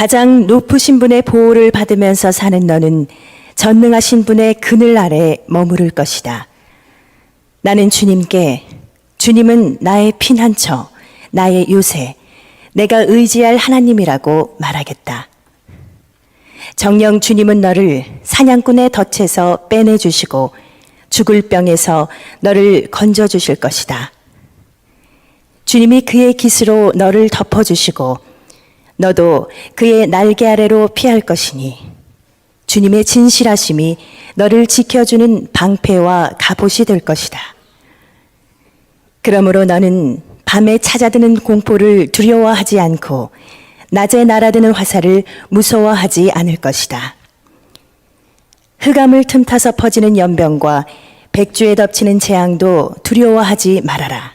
가장 높으신 분의 보호를 받으면서 사는 너는 전능하신 분의 그늘 아래 머무를 것이다. 나는 주님께 주님은 나의 피난처, 나의 요새, 내가 의지할 하나님이라고 말하겠다. 정녕 주님은 너를 사냥꾼의 덫에서 빼내주시고 죽을 병에서 너를 건져주실 것이다. 주님이 그의 깃으로 너를 덮어주시고 너도 그의 날개 아래로 피할 것이니 주님의 진실하심이 너를 지켜주는 방패와 갑옷이 될 것이다. 그러므로 너는 밤에 찾아드는 공포를 두려워하지 않고 낮에 날아드는 화살을 무서워하지 않을 것이다. 흑암을 틈타서 퍼지는 연병과 백주에 덮치는 재앙도 두려워하지 말아라.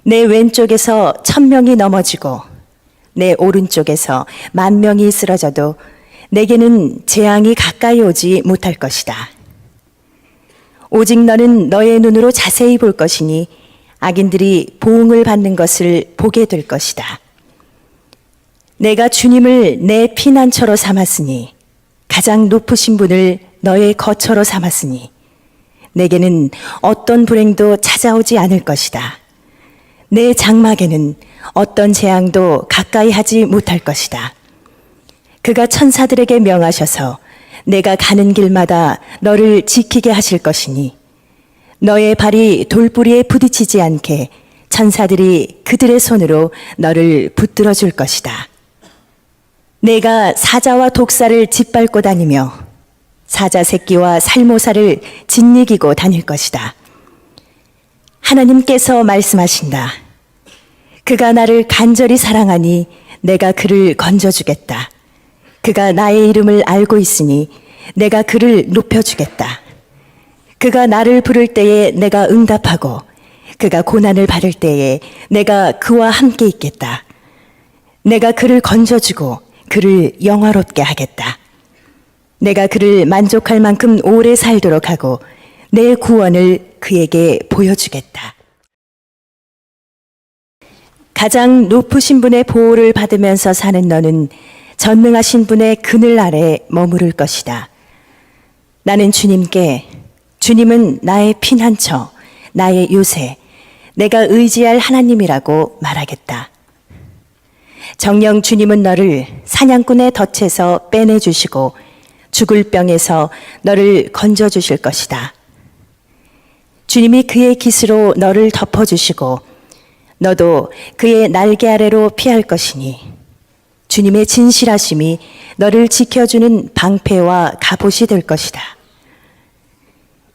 내 왼쪽에서 1000명이 넘어지고 내 오른쪽에서 10,000명이 쓰러져도 내게는 재앙이 가까이 오지 못할 것이다. 오직 너는 너의 눈으로 자세히 볼 것이니 악인들이 보응을 받는 것을 보게 될 것이다. 내가 주님을 내 피난처로 삼았으니 가장 높으신 분을 너의 거처로 삼았으니 내게는 어떤 불행도 찾아오지 않을 것이다. 내 장막에는 어떤 재앙도 가까이 하지 못할 것이다. 그가 천사들에게 명하셔서 내가 가는 길마다 너를 지키게 하실 것이니 너의 발이 돌부리에 부딪히지 않게 천사들이 그들의 손으로 너를 붙들어 줄 것이다. 내가 사자와 독사를 짓밟고 다니며 사자 새끼와 살모사를 짓이기고 다닐 것이다. 하나님께서 말씀하신다. 그가 나를 간절히 사랑하니 내가 그를 건져주겠다. 그가 나의 이름을 알고 있으니 내가 그를 높여주겠다. 그가 나를 부를 때에 내가 응답하고 그가 고난을 받을 때에 내가 그와 함께 있겠다. 내가 그를 건져주고 그를 영화롭게 하겠다. 내가 그를 만족할 만큼 오래 살도록 하고 내 구원을 그에게 보여주겠다. 가장 높으신 분의 보호를 받으면서 사는 너는 전능하신 분의 그늘 아래 머무를 것이다. 나는 주님께 주님은 나의 피난처, 나의 요새, 내가 의지할 하나님이라고 말하겠다. 정녕 주님은 너를 사냥꾼의 덫에서 빼내주시고 죽을 병에서 너를 건져주실 것이다. 주님이 그의 깃으로 너를 덮어주시고 너도 그의 날개 아래로 피할 것이니 주님의 진실하심이 너를 지켜주는 방패와 갑옷이 될 것이다.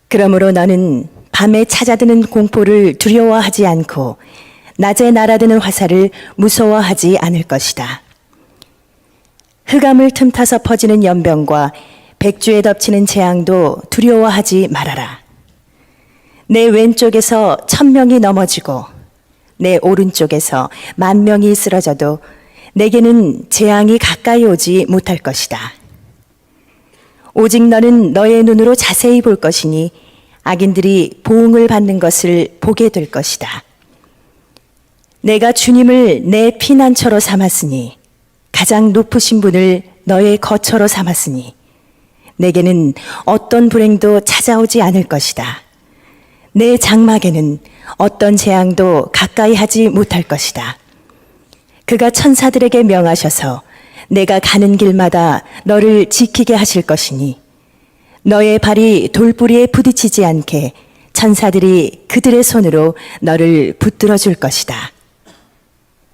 그러므로 너는 밤에 찾아드는 공포를 두려워하지 않고 낮에 날아드는 화살을 무서워하지 않을 것이다. 흑암을 틈타서 퍼지는 연병과 백주에 덮치는 재앙도 두려워하지 말아라. 내 왼쪽에서 1000명이 넘어지고 내 오른쪽에서 10,000명이 쓰러져도 내게는 재앙이 가까이 오지 못할 것이다. 오직 너는 너의 눈으로 자세히 볼 것이니 악인들이 보응을 받는 것을 보게 될 것이다. 내가 주님을 내 피난처로 삼았으니 가장 높으신 분을 너의 거처로 삼았으니 내게는 어떤 불행도 찾아오지 않을 것이다. 내 장막에는 어떤 재앙도 가까이 하지 못할 것이다. 그가 천사들에게 명하셔서 내가 가는 길마다 너를 지키게 하실 것이니 너의 발이 돌부리에 부딪히지 않게 천사들이 그들의 손으로 너를 붙들어 줄 것이다.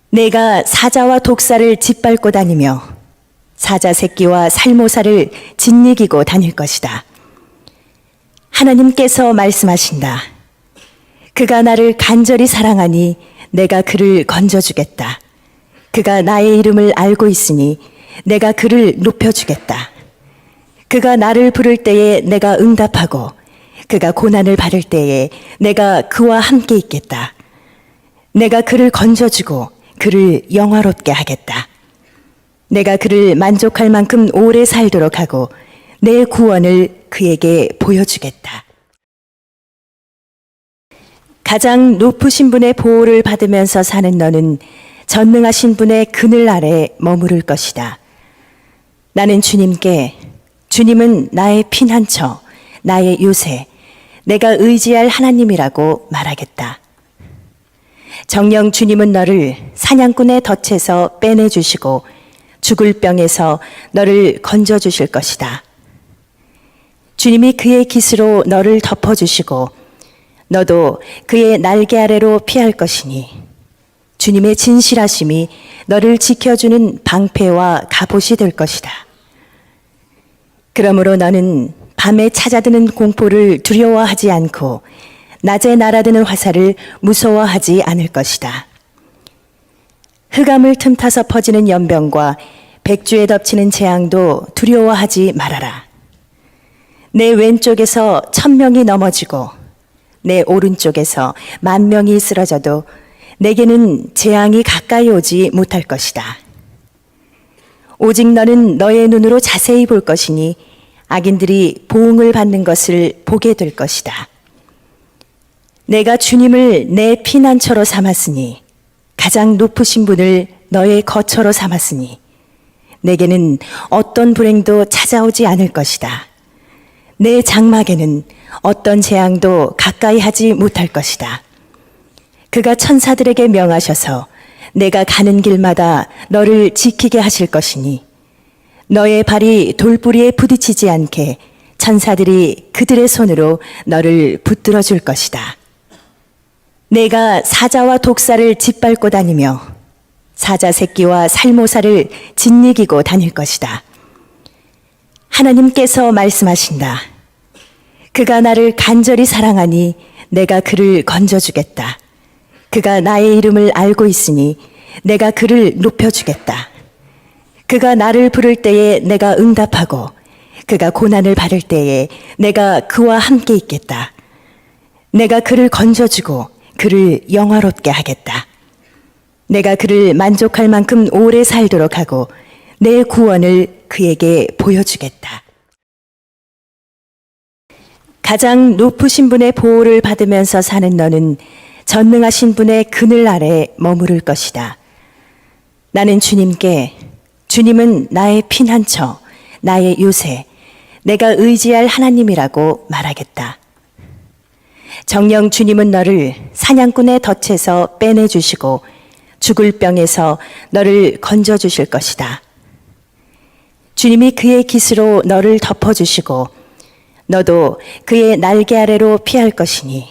내가 사자와 독사를 짓밟고 다니며 사자 새끼와 살모사를 짓이기고 다닐 것이다. 하나님께서 말씀하신다. 그가 나를 간절히 사랑하니 내가 그를 건져주겠다. 그가 나의 이름을 알고 있으니 내가 그를 높여주겠다. 그가 나를 부를 때에 내가 응답하고 그가 고난을 받을 때에 내가 그와 함께 있겠다. 내가 그를 건져주고 그를 영화롭게 하겠다. 내가 그를 만족할 만큼 오래 살도록 하고 내 구원을 그에게 보여주겠다. 가장 높으신 분의 보호를 받으면서 사는 너는 전능하신 분의 그늘 아래 머무를 것이다. 나는 주님께 주님은 나의 피난처, 나의 요새, 내가 의지할 하나님이라고 말하겠다. 정녕 주님은 너를 사냥꾼의 덫에서 빼내주시고 죽을 병에서 너를 건져주실 것이다. 주님이 그의 깃으로 너를 덮어주시고 너도 그의 날개 아래로 피할 것이니 주님의 진실하심이 너를 지켜주는 방패와 갑옷이 될 것이다. 그러므로 너는 밤에 찾아드는 공포를 두려워하지 않고 낮에 날아드는 화살을 무서워하지 않을 것이다. 흑암을 틈타서 퍼지는 연병과 백주에 덮치는 재앙도 두려워하지 말아라. 내 왼쪽에서 1000명이 넘어지고 내 오른쪽에서 10,000명이 쓰러져도 내게는 재앙이 가까이 오지 못할 것이다. 오직 너는 너의 눈으로 자세히 볼 것이니 악인들이 보응을 받는 것을 보게 될 것이다. 내가 주님을 내 피난처로 삼았으니 가장 높으신 분을 너의 거처로 삼았으니 내게는 어떤 불행도 찾아오지 않을 것이다. 내 장막에는 어떤 재앙도 가까이 하지 못할 것이다. 그가 천사들에게 명하셔서 내가 가는 길마다 너를 지키게 하실 것이니 너의 발이 돌부리에 부딪히지 않게 천사들이 그들의 손으로 너를 붙들어 줄 것이다. 내가 사자와 독사를 짓밟고 다니며 사자 새끼와 살모사를 짓이기고 다닐 것이다. 하나님께서 말씀하신다. 그가 나를 간절히 사랑하니 내가 그를 건져주겠다. 그가 나의 이름을 알고 있으니 내가 그를 높여주겠다. 그가 나를 부를 때에 내가 응답하고 그가 고난을 받을 때에 내가 그와 함께 있겠다. 내가 그를 건져주고 그를 영화롭게 하겠다. 내가 그를 만족할 만큼 오래 살도록 하고 내 구원을 그에게 보여주겠다. 가장 높으신 분의 보호를 받으면서 사는 너는 전능하신 분의 그늘 아래 머무를 것이다. 나는 주님께 주님은 나의 피난처, 나의 요새, 내가 의지할 하나님이라고 말하겠다. 정녕 주님은 너를 사냥꾼의 덫에서 빼내주시고 죽을 병에서 너를 건져주실 것이다. 주님이 그의 깃으로 너를 덮어주시고 너도 그의 날개 아래로 피할 것이니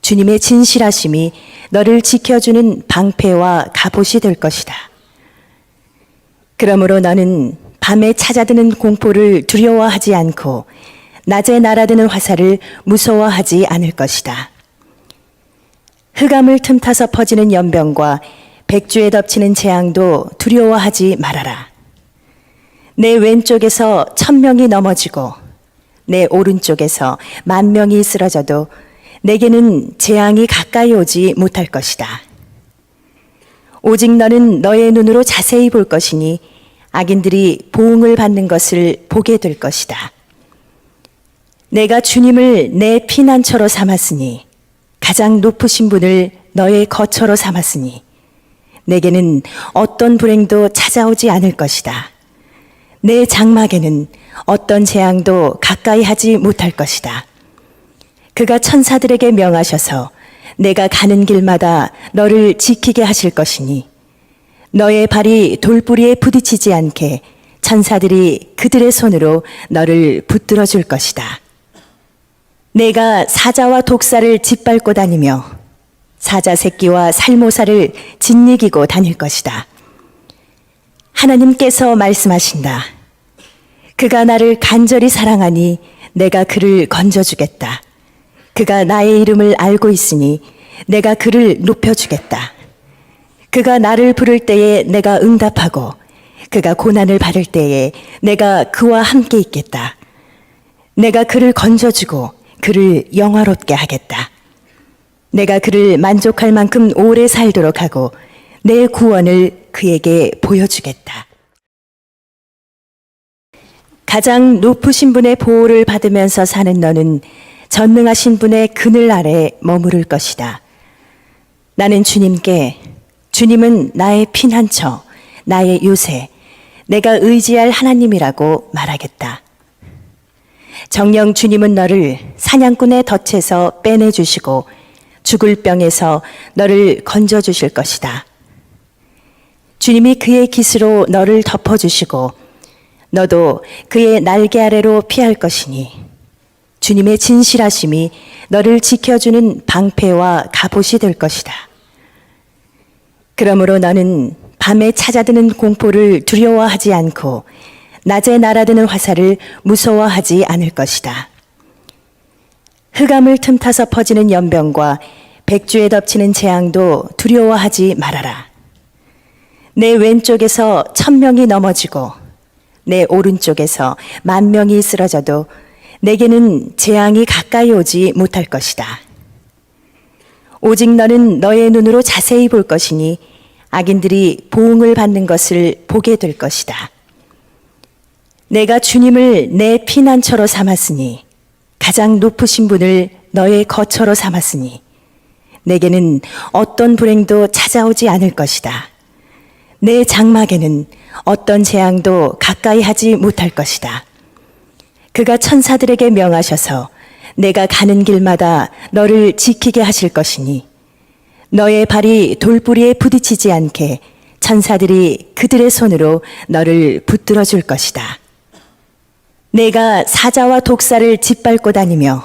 주님의 진실하심이 너를 지켜주는 방패와 갑옷이 될 것이다. 그러므로 너는 밤에 찾아드는 공포를 두려워하지 않고 낮에 날아드는 화살을 무서워하지 않을 것이다. 흑암을 틈타서 퍼지는 연병과 백주에 덮치는 재앙도 두려워하지 말아라. 내 왼쪽에서 1000명이 넘어지고 내 오른쪽에서 10,000명이 쓰러져도 내게는 재앙이 가까이 오지 못할 것이다. 오직 너는 너의 눈으로 자세히 볼 것이니 악인들이 보응을 받는 것을 보게 될 것이다. 내가 주님을 내 피난처로 삼았으니 가장 높으신 분을 너의 거처로 삼았으니 내게는 어떤 불행도 찾아오지 않을 것이다. 내 장막에는 어떤 재앙도 가까이 하지 못할 것이다. 그가 천사들에게 명하셔서 내가 가는 길마다 너를 지키게 하실 것이니 너의 발이 돌부리에 부딪히지 않게 천사들이 그들의 손으로 너를 붙들어 줄 것이다. 내가 사자와 독사를 짓밟고 다니며 사자 새끼와 살모사를 짓이기고 다닐 것이다. 하나님께서 말씀하신다. 그가 나를 간절히 사랑하니 내가 그를 건져주겠다. 그가 나의 이름을 알고 있으니 내가 그를 높여주겠다. 그가 나를 부를 때에 내가 응답하고 그가 고난을 받을 때에 내가 그와 함께 있겠다. 내가 그를 건져주고 그를 영화롭게 하겠다. 내가 그를 만족할 만큼 오래 살도록 하고 내 구원을 그에게 보여주겠다. 가장 높으신 분의 보호를 받으면서 사는 너는 전능하신 분의 그늘 아래 머무를 것이다. 나는 주님께 주님은 나의 피난처, 나의 요새, 내가 의지할 하나님이라고 말하겠다. 정녕 주님은 너를 사냥꾼의 덫에서 빼내주시고 죽을 병에서 너를 건져주실 것이다. 주님이 그의 깃으로 너를 덮어주시고 너도 그의 날개 아래로 피할 것이니 주님의 진실하심이 너를 지켜주는 방패와 갑옷이 될 것이다. 그러므로 너는 밤에 찾아드는 공포를 두려워하지 않고 낮에 날아드는 화살을 무서워하지 않을 것이다. 흑암을 틈타서 퍼지는 연병과 백주에 덮치는 재앙도 두려워하지 말아라. 내 왼쪽에서 1000명이 넘어지고 내 오른쪽에서 10,000명이 쓰러져도 내게는 재앙이 가까이 오지 못할 것이다. 오직 너는 너의 눈으로 자세히 볼 것이니 악인들이 보응을 받는 것을 보게 될 것이다. 내가 주님을 내 피난처로 삼았으니 가장 높으신 분을 너의 거처로 삼았으니 내게는 어떤 불행도 찾아오지 않을 것이다. 내 장막에는 어떤 재앙도 가까이 하지 못할 것이다. 그가 천사들에게 명하셔서 내가 가는 길마다 너를 지키게 하실 것이니 너의 발이 돌부리에 부딪히지 않게 천사들이 그들의 손으로 너를 붙들어 줄 것이다. 내가 사자와 독사를 짓밟고 다니며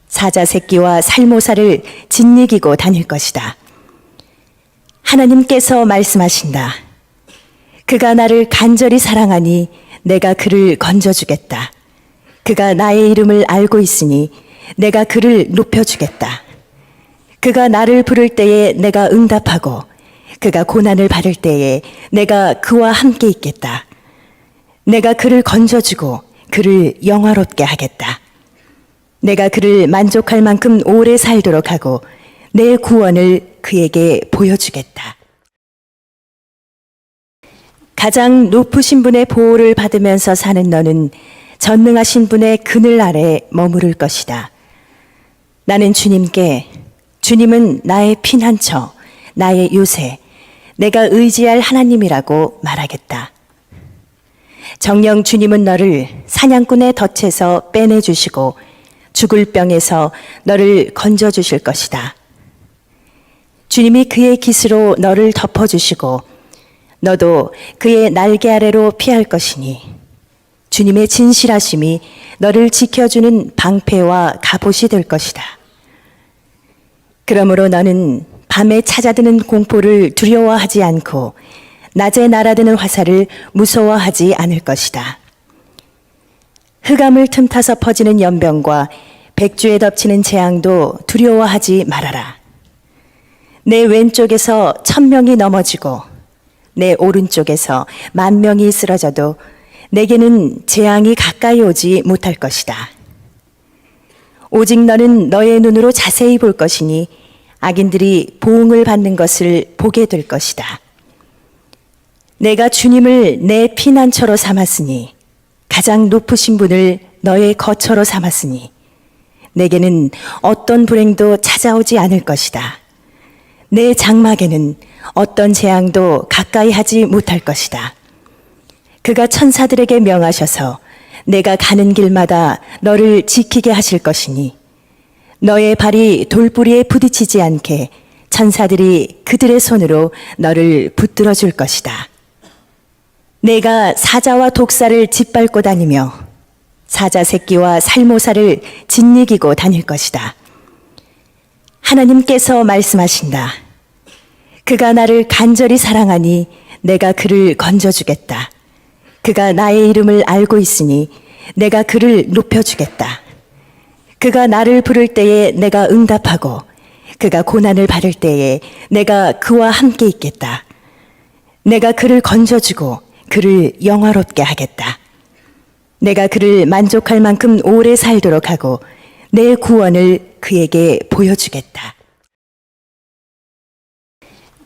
사자 새끼와 살모사를 짓이기고 다닐 것이다. 하나님께서 말씀하신다. 그가 나를 간절히 사랑하니 내가 그를 건져주겠다. 그가 나의 이름을 알고 있으니 내가 그를 높여주겠다. 그가 나를 부를 때에 내가 응답하고 그가 고난을 받을 때에 내가 그와 함께 있겠다. 내가 그를 건져주고 그를 영화롭게 하겠다. 내가 그를 만족할 만큼 오래 살도록 하고 내 구원을 그에게 보여주겠다. 가장 높으신 분의 보호를 받으면서 사는 너는 전능하신 분의 그늘 아래 머무를 것이다. 나는 주님은 나의 피난처, 나의 요새, 내가 의지할 하나님이라고 말하겠다. 정녕 주님은 너를 사냥꾼의 덫에서 빼내주시고 죽을 병에서 너를 건져주실 것이다. 주님이 그의 깃으로 너를 덮어주시고 너도 그의 날개 아래로 피할 것이니 주님의 진실하심이 너를 지켜주는 방패와 갑옷이 될 것이다. 그러므로 너는 밤에 찾아드는 공포를 두려워하지 않고 낮에 날아드는 화살을 무서워하지 않을 것이다. 흑암을 틈타서 퍼지는 연병과 백주에 덮치는 재앙도 두려워하지 말아라. 내 왼쪽에서 1000명이 넘어지고 내 오른쪽에서 10,000명이 쓰러져도 내게는 재앙이 가까이 오지 못할 것이다. 오직 너는 너의 눈으로 자세히 볼 것이니 악인들이 보응을 받는 것을 보게 될 것이다. 내가 주님을 내 피난처로 삼았으니 가장 높으신 분을 너의 거처로 삼았으니 내게는 어떤 불행도 찾아오지 않을 것이다. 내 장막에는 어떤 재앙도 가까이 하지 못할 것이다. 그가 천사들에게 명하셔서 내가 가는 길마다 너를 지키게 하실 것이니 너의 발이 돌부리에 부딪히지 않게 천사들이 그들의 손으로 너를 붙들어 줄 것이다. 내가 사자와 독사를 짓밟고 다니며 사자 새끼와 살모사를 짓이기고 다닐 것이다. 하나님께서 말씀하신다. 그가 나를 간절히 사랑하니 내가 그를 건져주겠다. 그가 나의 이름을 알고 있으니 내가 그를 높여주겠다. 그가 나를 부를 때에 내가 응답하고 그가 고난을 받을 때에 내가 그와 함께 있겠다. 내가 그를 건져주고 그를 영화롭게 하겠다. 내가 그를 만족할 만큼 오래 살도록 하고 내 구원을 그에게 보여주겠다.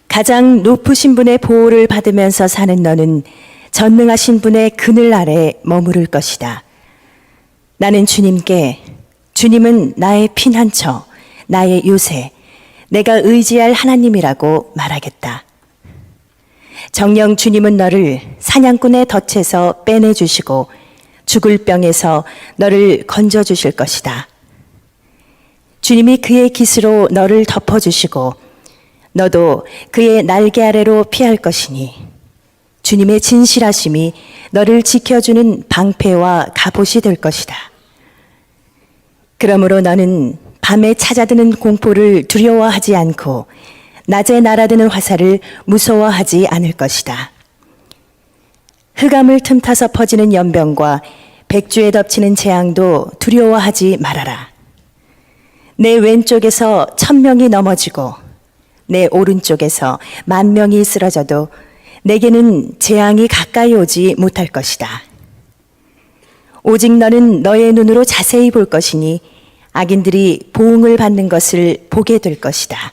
가장 높으신 분의 보호를 받으면서 사는 너는 전능하신 분의 그늘 아래 머무를 것이다. 나는 주님은 나의 피난처, 나의 요새, 내가 의지할 하나님이라고 말하겠다. 정녕 주님은 너를 사냥꾼의 덫에서 빼내주시고 죽을 병에서 너를 건져주실 것이다. 주님이 그의 깃으로 너를 덮어주시고 너도 그의 날개 아래로 피할 것이니 주님의 진실하심이 너를 지켜주는 방패와 갑옷이 될 것이다. 그러므로 너는 밤에 찾아드는 공포를 두려워하지 않고 낮에 날아드는 화살을 무서워하지 않을 것이다. 흑암을 틈타서 퍼지는 연병과 백주에 덮치는 재앙도 두려워하지 말아라. 내 왼쪽에서 1000명이 넘어지고 내 오른쪽에서 10,000명이 쓰러져도 내게는 재앙이 가까이 오지 못할 것이다. 오직 너는 너의 눈으로 자세히 볼 것이니 악인들이 보응을 받는 것을 보게 될 것이다.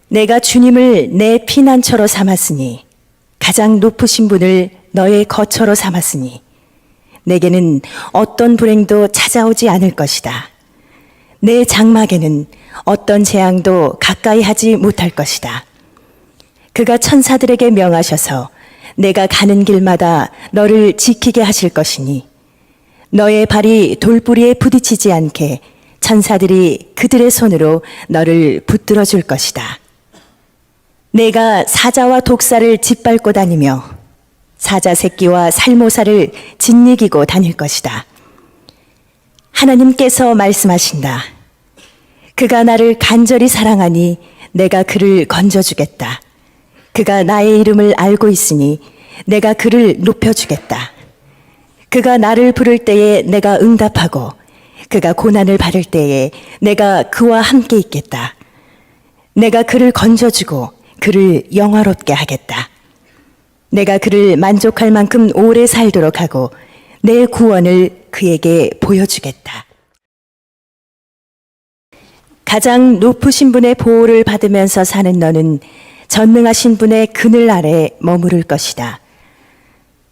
내가 주님을 내 피난처로 삼았으니 가장 높으신 분을 너의 거처로 삼았으니 내게는 어떤 불행도 찾아오지 않을 것이다. 내 장막에는 어떤 재앙도 가까이 하지 못할 것이다. 그가 천사들에게 명하셔서 내가 가는 길마다 너를 지키게 하실 것이니 너의 발이 돌부리에 부딪히지 않게 천사들이 그들의 손으로 너를 붙들어 줄 것이다. 내가 사자와 독사를 짓밟고 다니며 사자 새끼와 살모사를 짓이기고 다닐 것이다. 하나님께서 말씀하신다. 그가 나를 간절히 사랑하니 내가 그를 건져주겠다. 그가 나의 이름을 알고 있으니 내가 그를 높여주겠다. 그가 나를 부를 때에 내가 응답하고 그가 고난을 받을 때에 내가 그와 함께 있겠다. 내가 그를 건져주고 그를 영화롭게 하겠다. 내가 그를 만족할 만큼 오래 살도록 하고 내 구원을 그에게 보여주겠다. 가장 높으신 분의 보호를 받으면서 사는 너는 전능하신 분의 그늘 아래 머무를 것이다.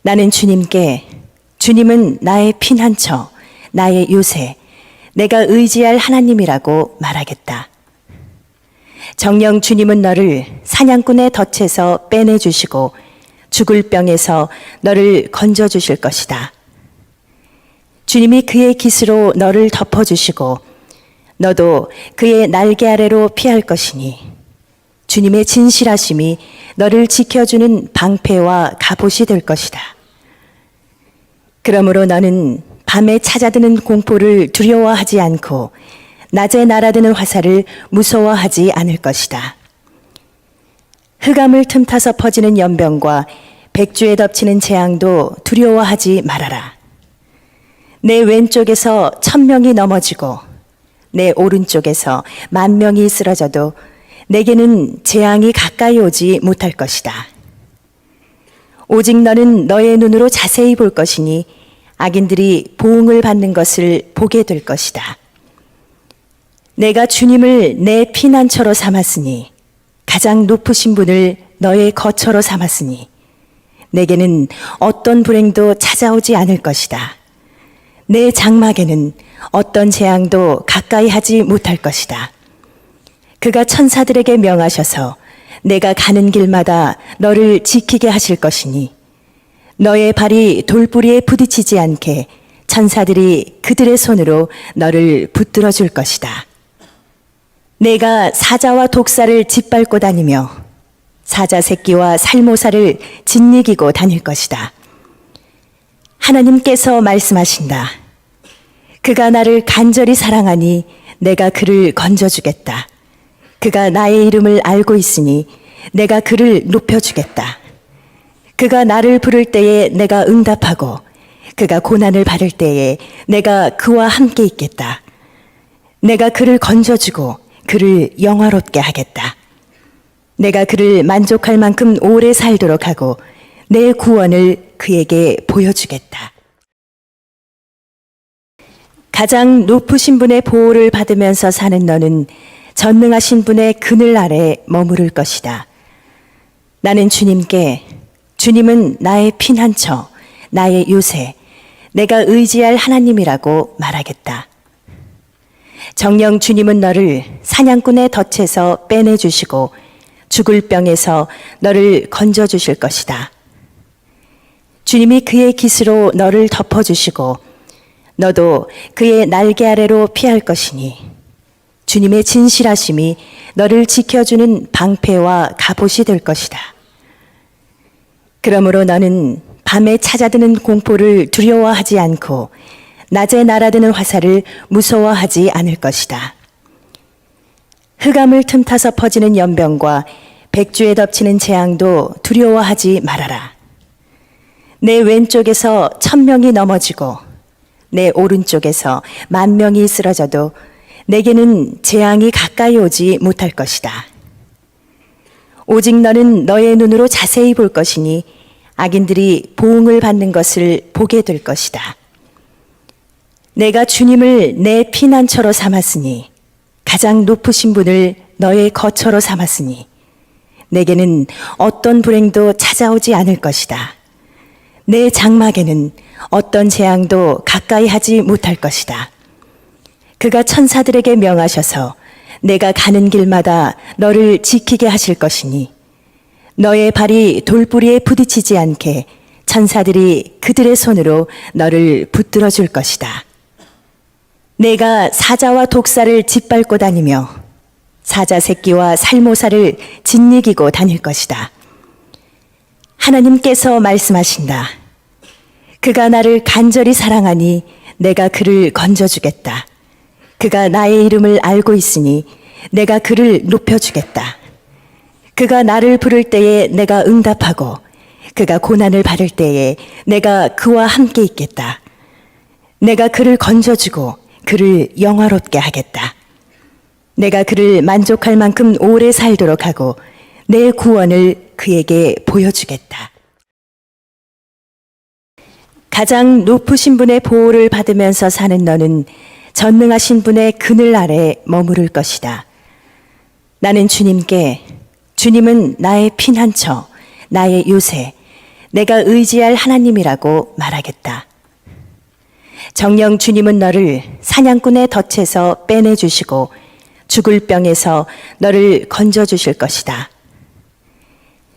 나는 주님은 나의 피난처, 나의 요새, 내가 의지할 하나님이라고 말하겠다. 정녕 주님은 너를 사냥꾼의 덫에서 빼내주시고 죽을 병에서 너를 건져주실 것이다. 주님이 그의 깃으로 너를 덮어주시고 너도 그의 날개 아래로 피할 것이니 주님의 진실하심이 너를 지켜주는 방패와 갑옷이 될 것이다. 그러므로 너는 밤에 찾아드는 공포를 두려워하지 않고 낮에 날아드는 화살을 무서워하지 않을 것이다. 흑암을 틈타서 퍼지는 연병과 백주에 덮치는 재앙도 두려워하지 말아라. 내 왼쪽에서 1000명이 넘어지고 내 오른쪽에서 10,000명이 쓰러져도 내게는 재앙이 가까이 오지 못할 것이다. 오직 너는 너의 눈으로 자세히 볼 것이니 악인들이 보응을 받는 것을 보게 될 것이다. 내가 주님을 내 피난처로 삼았으니 가장 높으신 분을 너의 거처로 삼았으니 내게는 어떤 불행도 찾아오지 않을 것이다. 내 장막에는 어떤 재앙도 가까이 하지 못할 것이다. 그가 천사들에게 명하셔서 내가 가는 길마다 너를 지키게 하실 것이니 너의 발이 돌부리에 부딪히지 않게 천사들이 그들의 손으로 너를 붙들어 줄 것이다. 내가 사자와 독사를 짓밟고 다니며 사자 새끼와 살모사를 짓이기고 다닐 것이다. 하나님께서 말씀하신다. 그가 나를 간절히 사랑하니 내가 그를 건져주겠다. 그가 나의 이름을 알고 있으니 내가 그를 높여주겠다. 그가 나를 부를 때에 내가 응답하고 그가 고난을 받을 때에 내가 그와 함께 있겠다. 내가 그를 건져주고 그를 영화롭게 하겠다. 내가 그를 만족할 만큼 오래 살도록 하고 내 구원을 그에게 보여주겠다. 가장 높으신 분의 보호를 받으면서 사는 너는 전능하신 분의 그늘 아래 머무를 것이다. 나는 주님은 나의 피난처, 나의 요새, 내가 의지할 하나님이라고 말하겠다. 정녕 주님은 너를 사냥꾼의 덫에서 빼내주시고 죽을 병에서 너를 건져주실 것이다. 주님이 그의 깃으로 너를 덮어주시고 너도 그의 날개 아래로 피할 것이니 주님의 진실하심이 너를 지켜주는 방패와 갑옷이 될 것이다. 그러므로 너는 밤에 찾아드는 공포를 두려워하지 않고 낮에 날아드는 화살을 무서워하지 않을 것이다. 흑암을 틈타서 퍼지는 연병과 백주에 덮치는 재앙도 두려워하지 말아라. 내 왼쪽에서 1000명이 넘어지고 내 오른쪽에서 10,000명이 쓰러져도 내게는 재앙이 가까이 오지 못할 것이다. 오직 너는 너의 눈으로 자세히 볼 것이니 악인들이 보응을 받는 것을 보게 될 것이다. 내가 주님을 내 피난처로 삼았으니 가장 높으신 분을 너의 거처로 삼았으니 내게는 어떤 불행도 찾아오지 않을 것이다. 내 장막에는 어떤 재앙도 가까이 하지 못할 것이다. 그가 천사들에게 명하셔서 내가 가는 길마다 너를 지키게 하실 것이니 너의 발이 돌부리에 부딪히지 않게 천사들이 그들의 손으로 너를 붙들어 줄 것이다. 내가 사자와 독사를 짓밟고 다니며 사자 새끼와 살모사를 짓이기고 다닐 것이다. 하나님께서 말씀하신다. 그가 나를 간절히 사랑하니 내가 그를 건져주겠다. 그가 나의 이름을 알고 있으니 내가 그를 높여주겠다. 그가 나를 부를 때에 내가 응답하고 그가 고난을 받을 때에 내가 그와 함께 있겠다. 내가 그를 건져주고 그를 영화롭게 하겠다. 내가 그를 만족할 만큼 오래 살도록 하고 내 구원을 그에게 보여주겠다. 가장 높으신 분의 보호를 받으면서 사는 너는 전능하신 분의 그늘 아래 머무를 것이다. 나는 주님은 나의 피난처, 나의 요새, 내가 의지할 하나님이라고 말하겠다. 정녕 주님은 너를 사냥꾼의 덫에서 빼내주시고 죽을 병에서 너를 건져주실 것이다.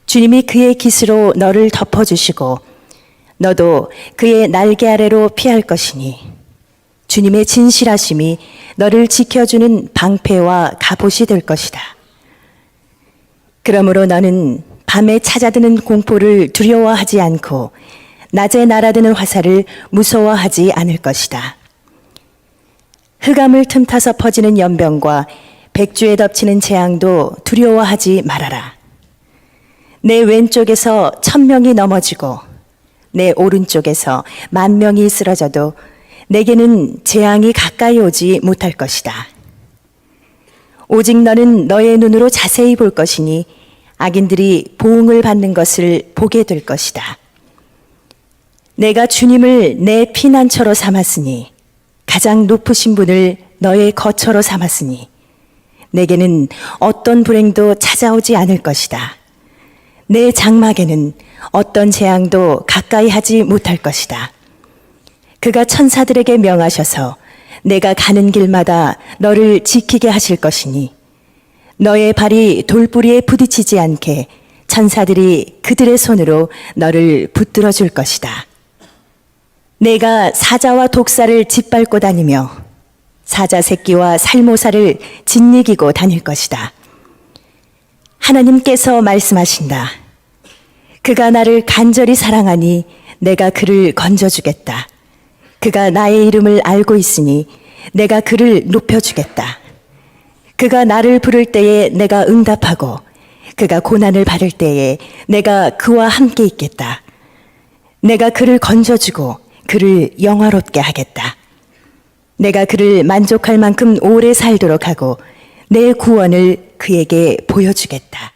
주님이 그의 깃으로 너를 덮어주시고 너도 그의 날개 아래로 피할 것이니 주님의 진실하심이 너를 지켜주는 방패와 갑옷이 될 것이다. 그러므로 너는 밤에 찾아드는 공포를 두려워하지 않고 낮에 날아드는 화살을 무서워하지 않을 것이다. 흑암을 틈타서 퍼지는 연병과 백주에 덮치는 재앙도 두려워하지 말아라. 내 왼쪽에서 1000명이 넘어지고 내 오른쪽에서 10,000명이 쓰러져도 내게는 재앙이 가까이 오지 못할 것이다. 오직 너는 너의 눈으로 자세히 볼 것이니 악인들이 보응을 받는 것을 보게 될 것이다. 내가 주님을 내 피난처로 삼았으니 가장 높으신 분을 너의 거처로 삼았으니 내게는 어떤 불행도 찾아오지 않을 것이다. 내 장막에는 어떤 재앙도 가까이 하지 못할 것이다. 그가 천사들에게 명하셔서 내가 가는 길마다 너를 지키게 하실 것이니 너의 발이 돌부리에 부딪히지 않게 천사들이 그들의 손으로 너를 붙들어 줄 것이다. 내가 사자와 독사를 짓밟고 다니며 사자 새끼와 살모사를 짓이기고 다닐 것이다. 하나님께서 말씀하신다. 그가 나를 간절히 사랑하니 내가 그를 건져주겠다. 그가 나의 이름을 알고 있으니 내가 그를 높여주겠다. 그가 나를 부를 때에 내가 응답하고 그가 고난을 받을 때에 내가 그와 함께 있겠다. 내가 그를 건져주고 그를 영화롭게 하겠다. 내가 그를 만족할 만큼 오래 살도록 하고 내 구원을 그에게 보여주겠다.